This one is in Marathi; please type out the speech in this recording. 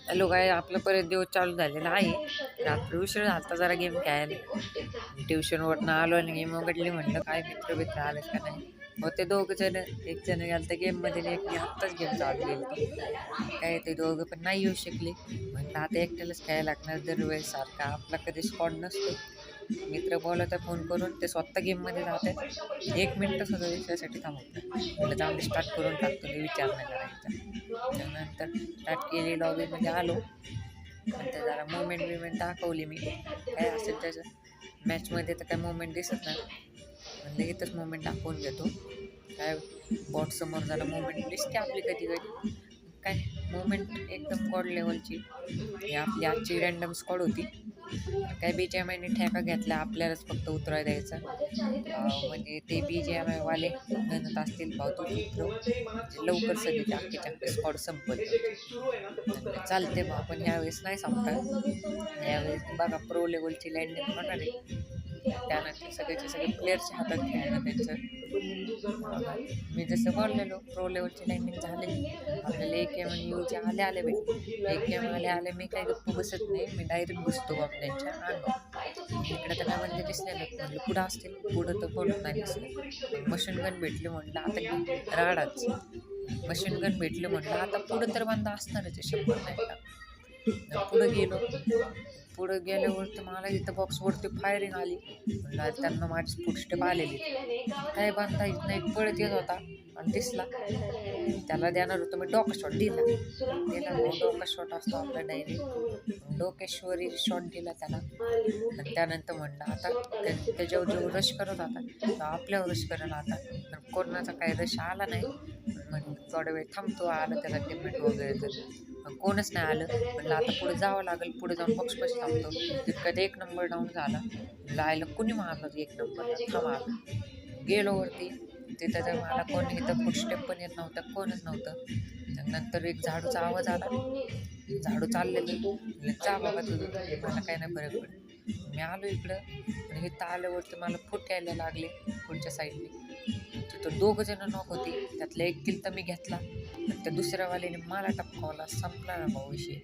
हॅलो काय आपलं परत दिवस चालू झालेला आहे. रात्री उशीर झालता जरा गेम खेळायला. ट्युशनवरनं आलो आणि गेम उघडली. म्हणलं काय मित्र आले का नाही. होते दोघं जण. एक जण गेलं तर गेममध्ये आणि एक आत्ताच गेम चालू केली. काय ते दोघं पण नाही येऊ शकले. म्हणलं आता एकट्यालाच खेळायला लागणार दरवेळेस सारखा. आपला कधी स्पॉट नसतो. मित्र बोलवता फोन करून ते स्वतः गेममध्ये जातात. 1 मिनिट सुद्धा विषयासाठी थांबवतात. म्हणलं जाऊन स्टार्ट करून टाकतो विचार नाही करायचा. त्यानंतर स्टार्ट केली, लॉबीमध्ये आलो. नंतर जरा मुवमेंट दाखवली मी. काय असेल त्याचं मॅचमध्ये तर काय मुवमेंट दिसत नाही. म्हणलं इथंच मुवमेंट दाखवून घेतो. काय बॉट समोर जरा मुवमेंट दिसते आपली कधी कधी. काय मुवमेंट एकदम गॉड लेवलची. ही आपली आजची रँडम स्क्वॉड होती. काय BGMI ठेका घेतला, आपल्यालाच फक्त उतराय द्यायचा. म्हणजे ते BGMI वाले म्हणत असतील भाऊ तू उतरव, म्हणजे लवकर सगळी अख्खी स्क्वॉड संपल. चालते मग आपण ह्यावेळेस नाही संपणार. यावेळेस बघा प्रो लेवलची लँडिंग होणार आहे. त्यानंतर सगळे प्लेयरच्या हातात खेळणं त्यांचं. मी जसं बोललेलो प्रो लेवलची लँडिंग झालेली. आपल्याला AKM आणि UG आले भेटले. AKM आले मी काही गप्प बसत नाही. मी डायरेक्ट बसतो बाबा त्यांच्या अंगावर. इकडे तर काय म्हणजे दिसले नाही. म्हणलं पुढं असतील, पुढं तर कोणच नाही दिसले. मशीन गन भेटले म्हणलं आता राडाच. मशीन गन भेटले म्हटलं आता पुढं तर बंद असणारच आहे 100 नाही. पुढं गेल्यावरती मला इथं बॉक्सवरती फायरिंग आली. म्हणलं त्यांना माझी फुटस्टेप आलेली. काय बांधता येत नाही. पळत येत होता आणि दिसला. त्याला देणार होतं मी डोका शॉट दिला. डोका शॉट असतो आपला डायरेक्ट. डोकेश्वरी शॉट दिला त्याला. आणि त्यानंतर म्हणलं आता त्याच्यावर जो रश करत होता तो आपल्यावर रश करायला आता. पण कोणाचा काही रश आला नाही. म्हणलं थोडा वेळ थांबतो, आलं त्याला टिममेट वगैरे तर कोणच नाही आलं. म्हणलं आता पुढे जावं लागेल. पुढे जाऊन बॉक्सपाशी थांबतो. तितक्यात 1 नंबर डाऊन झाला. लायला कुणी मारलं 1 नंबर थांबा. गेलो वरती. तिथं तर मला कोणी इथं फुटस्टेप पण येत नव्हतं, कोणच नव्हतं. नंतर एक झाडूचा आवाज आला. झाडू चाललेलं. जा बाबा तुझं, मला काय नाही फरक पडत. मी आलो इकडं आणि इथं आल्यावरती मला फुट यायला लागले पुढच्या साईडने. तिथं 2 जण नॉक होती. त्यातला एक किल तर मी घेतला. आणि त्या दुसऱ्यावाल्याने मला टपकावला. संपला ना भाऊ विषय.